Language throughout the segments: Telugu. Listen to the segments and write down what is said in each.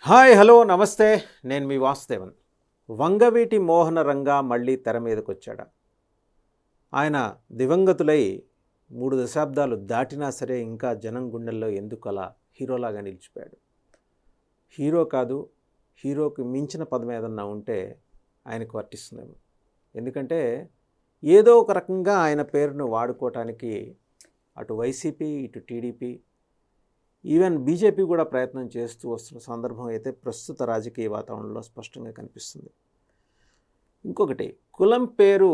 హాయ్ హలో నమస్తే. నేను మీ వాసుదేవన్. వంగవీటి మోహన రంగా మళ్ళీ తెర మీదకి వచ్చాడా? ఆయన దివంగతులై 3 దశాబ్దాలు దాటినా సరే ఇంకా జనం గుండెల్లో ఎందుకు అలా హీరోలాగా నిలిచిపోయాడు? హీరో కాదు, హీరోకి మించిన పదం ఏదన్నా ఉంటే ఆయనకు వర్తిస్తుందేమో. ఎందుకంటే ఏదో ఒక రకంగా ఆయన పేరును వాడుకోవటానికి అటు వైసీపీ ఇటు టీడీపీ ఈవెన్ బీజేపీ కూడా ప్రయత్నం చేస్తూ వస్తున్న సందర్భం అయితే ప్రస్తుత రాజకీయ వాతావరణంలో స్పష్టంగా కనిపిస్తుంది. ఇంకొకటి, కులం పేరు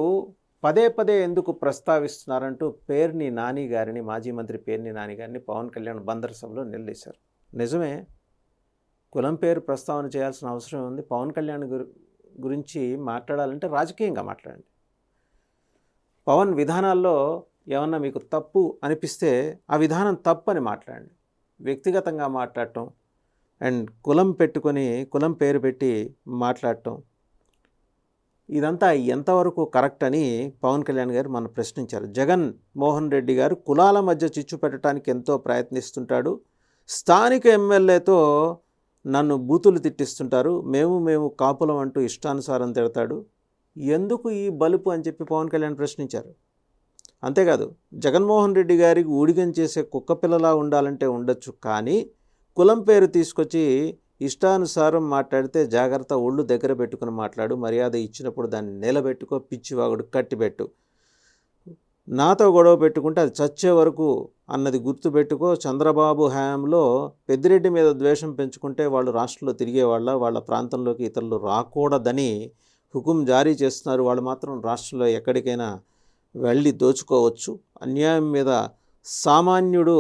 పదే పదే ఎందుకు ప్రస్తావిస్తున్నారంటూ పేర్ని నాని గారిని, మాజీ మంత్రి పేర్ని నాని గారిని పవన్ కళ్యాణ్ బందర్ సభలో నిలదీశారు. నిజమే, కులం పేరు ప్రస్తావన చేయాల్సిన అవసరం ఉంది. పవన్ కళ్యాణ్ గురించి మాట్లాడాలంటే రాజకీయంగా మాట్లాడండి. పవన్ విధానాల్లో ఏమన్నా మీకు తప్పు అనిపిస్తే ఆ విధానం తప్పు అని మాట్లాడండి. వ్యక్తిగతంగా మాట్లాడటం అండ్ కులం పేరు పెట్టి మాట్లాడటం ఇదంతా ఎంతవరకు కరెక్ట్ అని పవన్ కళ్యాణ్ గారు మనం ప్రశ్నించారు. జగన్ మోహన్ రెడ్డి గారు కులాల మధ్య చిచ్చు పెట్టడానికి ఎంతో ప్రయత్నిస్తుంటాడు. స్థానిక ఎమ్మెల్యేతో నన్ను బూతులు తిట్టిస్తుంటారు. మేము కాపులం అంటూ ఇష్టానుసారం తిడతాడు. ఎందుకు ఈ బలుపు అని చెప్పి పవన్ కళ్యాణ్ ప్రశ్నించారు. అంతేకాదు, జగన్మోహన్ రెడ్డి గారికి ఊడిగం చేసే కుక్క పిల్లలా ఉండాలంటే ఉండొచ్చు, కానీ కులం పేరు తీసుకొచ్చి ఇష్టానుసారం మాట్లాడితే జాగ్రత్త, ఒళ్ళు దగ్గర పెట్టుకుని మాట్లాడు, మర్యాద ఇచ్చినప్పుడు దాన్ని నిలబెట్టుకో, పిచ్చివాగుడు కట్టిపెట్టు, నాతో గొడవ పెట్టుకుంటే అది చచ్చే వరకు అన్నది గుర్తుపెట్టుకో. చంద్రబాబు హయాంలో పెద్దిరెడ్డి మీద ద్వేషం పెంచుకుంటే వాళ్ళు రాష్ట్రంలో వాళ్ళ ప్రాంతంలోకి ఇతరులు రాకూడదని హుకుం జారీ చేస్తున్నారు. వాళ్ళు మాత్రం రాష్ట్రంలో ఎక్కడికైనా వెళ్ళి దోచుకోవచ్చు. అన్యాయం మీద సామాన్యుడు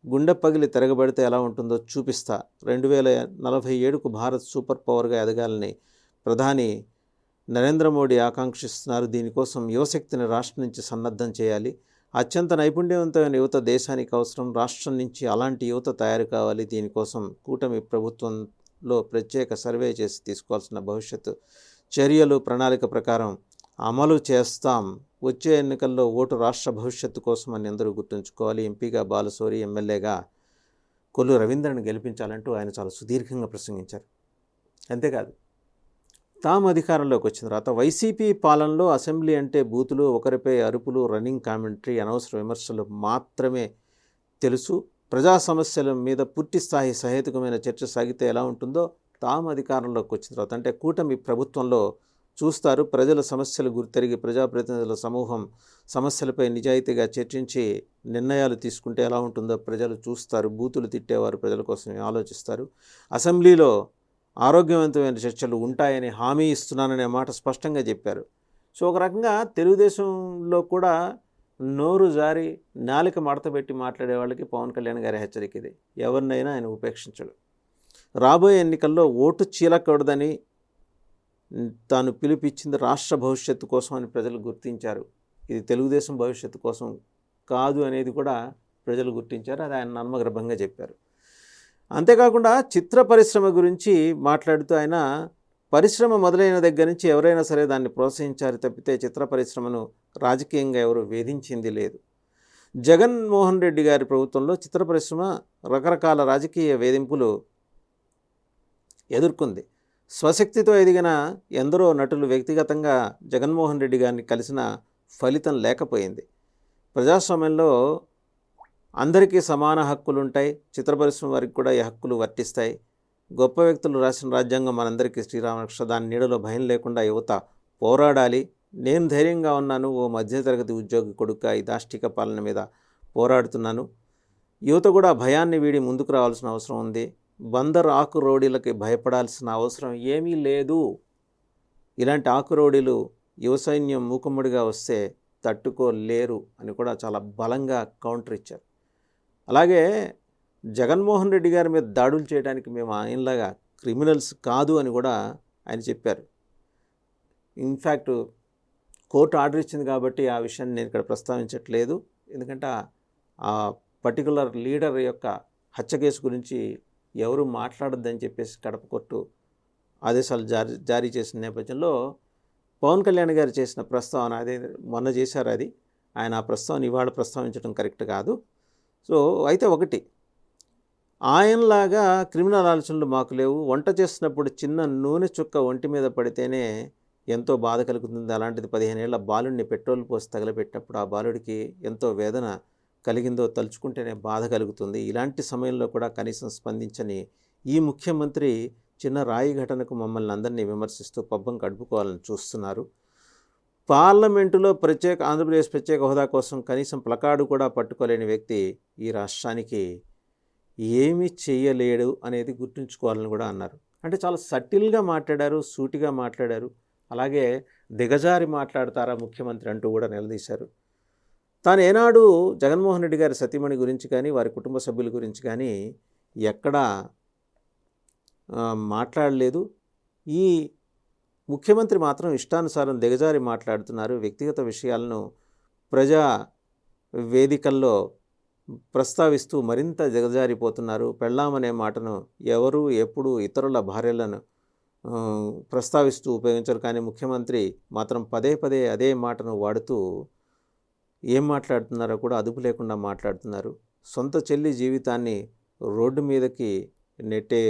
గుండె పగిలి తిరగబడితే ఎలా ఉంటుందో చూపిస్తా. 2047కు భారత్ సూపర్ పవర్గా ఎదగాలని ప్రధాని నరేంద్ర మోడీ ఆకాంక్షిస్తున్నారు. దీనికోసం యువశక్తిని రాష్ట్రం నుంచి సన్నద్ధం చేయాలి. అత్యంత నైపుణ్యవంతమైన యువత దేశానికి అవసరం. రాష్ట్రం నుంచి అలాంటి యువత తయారు కావాలి. దీనికోసం కూటమి ప్రభుత్వంలో ప్రత్యేక సర్వే చేసి తీసుకోవాల్సిన భవిష్యత్తు చర్యలు ప్రణాళిక ప్రకారం అమలు చేస్తాం. వచ్చే ఎన్నికల్లో ఓటు రాష్ట్ర భవిష్యత్తు కోసం అని అందరూ గుర్తుంచుకోవాలి. ఎంపీగా బాలశౌరి, ఎమ్మెల్యేగా కొల్లు రవీంద్రను గెలిపించాలంటూ ఆయన చాలా సుదీర్ఘంగా ప్రసంగించారు. అంతేకాదు, తాము అధికారంలోకి వచ్చిన తర్వాత వైసీపీ పాలనలో అసెంబ్లీ అంటే బూతులు, ఒకరిపై అరుపులు, రన్నింగ్ కామెంటరీ, అనవసర విమర్శలు మాత్రమే తెలుసు. ప్రజా సమస్యల మీద పూర్తి స్థాయి సహేతుకమైన చర్చ సాగితే ఎలా ఉంటుందో తాము అధికారంలోకి వచ్చిన తర్వాత అంటే కూటమి ప్రభుత్వంలో చూస్తారు. ప్రజల సమస్యలు గుర్తెరిగి ప్రజాప్రతినిధుల సమూహం సమస్యలపై నిజాయితీగా చర్చించి నిర్ణయాలు తీసుకుంటే ఎలా ఉంటుందో ప్రజలు చూస్తారు. బూతులు తిట్టేవారు ప్రజల కోసం ఆలోచిస్తారు. అసెంబ్లీలో ఆరోగ్యవంతమైన చర్చలు ఉంటాయని హామీ ఇస్తున్నాననే మాట స్పష్టంగా చెప్పారు. సో ఒక రకంగా తెలుగుదేశంలో కూడా నోరు జారి నాలిక మడతపెట్టి మాట్లాడే వాళ్ళకి పవన్ కళ్యాణ్ గారి హెచ్చరిక ఇది. ఎవరినైనా ఆయన ఉపేక్షించడు. రాబోయే ఎన్నికల్లో ఓటు చీలకూడదని తాను పిలిపించింది రాష్ట్ర భవిష్యత్తు కోసం అని ప్రజలు గుర్తించారు. ఇది తెలుగుదేశం భవిష్యత్తు కోసం కాదు అనేది కూడా ప్రజలు గుర్తించారు. అది ఆయన నమ్మగర్భంగా చెప్పారు. అంతేకాకుండా చిత్ర పరిశ్రమ గురించి మాట్లాడుతూ ఆయన పరిశ్రమ మొదలైన దగ్గర నుంచి ఎవరైనా సరే దాన్ని ప్రోత్సహించారు తప్పితే చిత్ర పరిశ్రమను రాజకీయంగా ఎవరు వేధించింది లేదు. జగన్మోహన్ రెడ్డి గారి ప్రభుత్వంలో చిత్ర పరిశ్రమ రకరకాల రాజకీయ వేధింపులు ఎదుర్కొంది. స్వశక్తితో ఎదిగిన ఎందరో నటులు వ్యక్తిగతంగా జగన్మోహన్ రెడ్డి గారిని కలిసిన ఫలితం లేకపోయింది. ప్రజాస్వామ్యంలో అందరికీ సమాన హక్కులు ఉంటాయి. చిత్ర పరిశ్రమ వారికి కూడా ఈ హక్కులు వర్తిస్తాయి. గొప్ప వ్యక్తులు రాసిన రాజ్యాంగం మనందరికీ శ్రీరామరక్ష. దాని నీడలో భయం లేకుండా యువత పోరాడాలి. నేను ధైర్యంగా ఉన్నాను. ఓ మధ్యతరగతి ఉద్యోగి కొడుకుగా ఈ దాష్టిక పాలన మీద పోరాడుతున్నాను. యువత కూడా భయాన్ని వీడి ముందుకు రావాల్సిన అవసరం ఉంది. బందర్ ఆకు రౌడీలకి భయపడాల్సిన అవసరం ఏమీ లేదు. ఇలాంటి ఆకు రౌడీలు యువ సైన్యం మూకుమ్మడిగా వస్తే తట్టుకోలేరు అని కూడా చాలా బలంగా కౌంటర్ ఇచ్చారు. అలాగే జగన్మోహన్ రెడ్డి గారి మీద దాడులు చేయడానికి మేము ఆయనలాగా క్రిమినల్స్ కాదు అని కూడా ఆయన చెప్పారు. ఇన్ఫ్యాక్ట్ కోర్టు ఆర్డర్ ఇచ్చింది కాబట్టి ఆ విషయాన్ని నేను ఇక్కడ ప్రస్తావించట్లేదు. ఎందుకంటే ఆ పర్టికులర్ లీడర్ యొక్క హత్య కేసు గురించి ఎవరు మాట్లాడొద్దని చెప్పేసి కడప కోర్టు ఆదేశాలు జారీ చేసిన నేపథ్యంలో పవన్ కళ్యాణ్ గారు చేసిన ప్రస్తావన అదే మొన్న చేశారు. అది ఆయన ఆ ప్రస్తావన ఇవాళ ప్రస్తావించడం కరెక్ట్ కాదు. సో అయితే ఒకటి, ఆయనలాగా క్రిమినల్ ఆలోచనలు మాకు లేవు. వంట చేస్తున్నప్పుడు చిన్న నూనె చుక్క ఒంటి మీద పడితేనే ఎంతో బాధ కలుగుతుంది. అలాంటిది 15 ఏళ్ల బాలుడిని పెట్రోల్ పోసి తగలబెట్టినప్పుడు ఆ బాలుడికి ఎంతో వేదన కలిగిందో తలుచుకుంటేనే బాధ కలుగుతుంది. ఇలాంటి సమయంలో కూడా కనీసం స్పందించని ఈ ముఖ్యమంత్రి చిన్న రాయి ఘటనకు మమ్మల్ని అందరినీ విమర్శిస్తూ పబ్బం గడుపుకోవాలని చూస్తున్నారు. పార్లమెంటులో ఆంధ్రప్రదేశ్ ప్రత్యేక హోదా కోసం కనీసం ప్లకార్డు కూడా పట్టుకోలేని వ్యక్తి ఈ రాష్ట్రానికి ఏమీ చేయలేడు అనేది గుర్తుంచుకోవాలని కూడా అన్నారు. అంటే చాలా సటిల్గా మాట్లాడారు, సూటిగా మాట్లాడారు. అలాగే దిగజారి మాట్లాడతారా ముఖ్యమంత్రి అంటూ కూడా నిలదీశారు. తాను ఏనాడు జగన్మోహన్ రెడ్డి గారి సతీమణి గురించి కానీ వారి కుటుంబ సభ్యుల గురించి కానీ ఎక్కడా మాట్లాడలేదు. ఈ ముఖ్యమంత్రి మాత్రం ఇష్టానుసారం దిగజారి మాట్లాడుతున్నారు. వ్యక్తిగత విషయాలను ప్రజా వేదికల్లో ప్రస్తావిస్తూ మరింత దిగజారిపోతున్నారు. పెళ్ళామనే మాటను ఎవరు ఎప్పుడు ఇతరుల భార్యలను ప్రస్తావిస్తూ ఉపయోగించరు. కానీ ముఖ్యమంత్రి మాత్రం పదే పదే అదే మాటను వాడుతూ ఏం మాట్లాడుతున్నారో కూడా అదుపు లేకుండా మాట్లాడుతున్నారు. సొంత చెల్లి జీవితాన్ని రోడ్డు మీదకి నెట్టే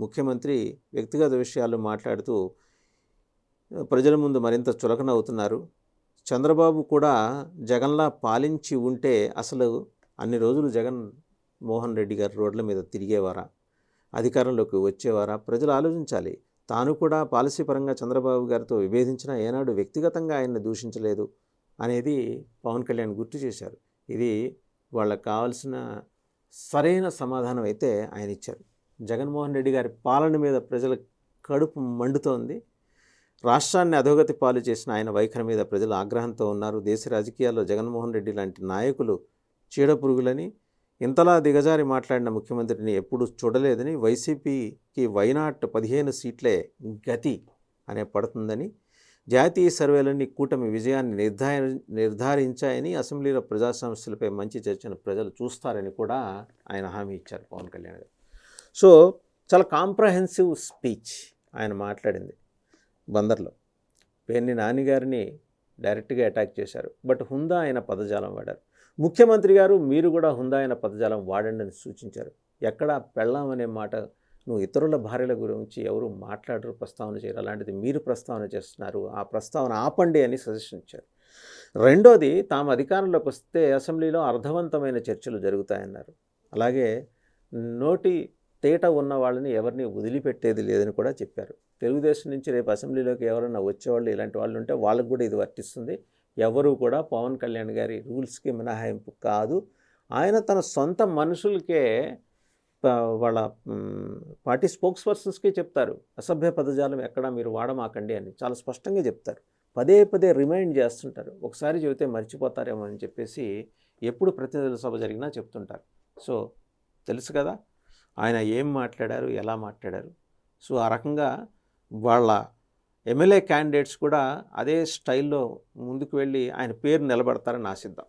ముఖ్యమంత్రి వ్యక్తిగత విషయాలు మాట్లాడుతూ ప్రజల ముందు మరింత చులకన అవుతున్నారు. చంద్రబాబు కూడా జగన్లా పాలించి ఉంటే అసలు అన్ని రోజులు జగన్మోహన్ రెడ్డి గారు రోడ్ల మీద తిరిగేవారా, అధికారంలోకి వచ్చేవారా? ప్రజలు ఆలోచించాలి. తాను కూడా పాలసీ పరంగా చంద్రబాబు గారితో విభేదించినా ఏనాడు వ్యక్తిగతంగా ఆయన్ని దూషించలేదు అనేది పవన్ కళ్యాణ్ గుర్తు చేశారు. ఇది వాళ్ళకు కావాల్సిన సరైన సమాధానం అయితే ఆయన ఇచ్చారు. జగన్మోహన్ రెడ్డి గారి పాలన మీద ప్రజల కడుపు మండుతోంది. రాష్ట్రాన్ని అధోగతి పాలు చేసిన ఆయన వైఖరి మీద ప్రజలు ఆగ్రహంతో ఉన్నారు. దేశ రాజకీయాల్లో జగన్మోహన్ రెడ్డి లాంటి నాయకులు చీడపురుగులని, ఇంతలా దిగజారి మాట్లాడిన ముఖ్యమంత్రిని ఎప్పుడూ చూడలేదని, వైసీపీకి వైనాట్ 15 సీట్లే గతి అనే పడుతుందని, జాతీయ సర్వేలన్నీ కూటమి విజయాన్ని నిర్ధారించాయని, అసెంబ్లీలో ప్రజా సమస్యలపై మంచి చర్చను ప్రజలు చూస్తారని కూడా ఆయన హామీ ఇచ్చారు పవన్ కళ్యాణ్ గారు. సో చాలా కాంప్రహెన్సివ్ స్పీచ్ ఆయన మాట్లాడింది. బందర్లో పేర్ని నాని గారిని డైరెక్ట్గా అటాక్ చేశారు. బట్ హుందా అయిన పదజాలం వాడారు. ముఖ్యమంత్రి గారు మీరు కూడా హుందా అయిన పదజాలం వాడండి అని సూచించారు. ఎక్కడా పెళ్ళాం అనే మాట నువ్వు ఇతరుల భార్యల గురించి ఎవరు మాట్లాడరు, ప్రస్తావన చేయరు. అలాంటిది మీరు ప్రస్తావన చేస్తున్నారు, ఆ ప్రస్తావన ఆపండి అని సజెషన్ ఇచ్చారు. రెండోది, తాము అధికారంలోకి వస్తే అసెంబ్లీలో అర్థవంతమైన చర్చలు జరుగుతాయన్నారు. అలాగే నోటి తేట ఉన్న వాళ్ళని ఎవరిని వదిలిపెట్టేది లేదని కూడా చెప్పారు. తెలుగుదేశం నుంచి రేపు అసెంబ్లీలోకి ఎవరైనా వచ్చేవాళ్ళు ఇలాంటి వాళ్ళు ఉంటే వాళ్ళకు కూడా ఇది వర్తిస్తుంది. ఎవరు కూడా పవన్ కళ్యాణ్ గారి రూల్స్కి మినహాయింపు కాదు. ఆయన తన సొంత మనుషులకే వాళ్ళ పార్టీ స్పోక్స్ పర్సన్స్కే చెప్తారు, అసభ్య పదజాలం ఎక్కడా మీరు వాడమాకండి అని చాలా స్పష్టంగా చెప్తారు. పదే పదే రిమైండ్ చేస్తుంటారు. ఒకసారి చెబితే మర్చిపోతారేమో అని చెప్పేసి ఎప్పుడు ప్రతినిధుల సభ జరిగినా చెప్తుంటారు. సో తెలుసు కదా ఆయన ఏం మాట్లాడారు, ఎలా మాట్లాడారు. సో ఆ రకంగా వాళ్ళ ఎమ్మెల్యే క్యాండిడేట్స్ కూడా అదే స్టైల్లో ముందుకు వెళ్ళి ఆయన పేరు నిలబడతారని ఆశిద్దాం.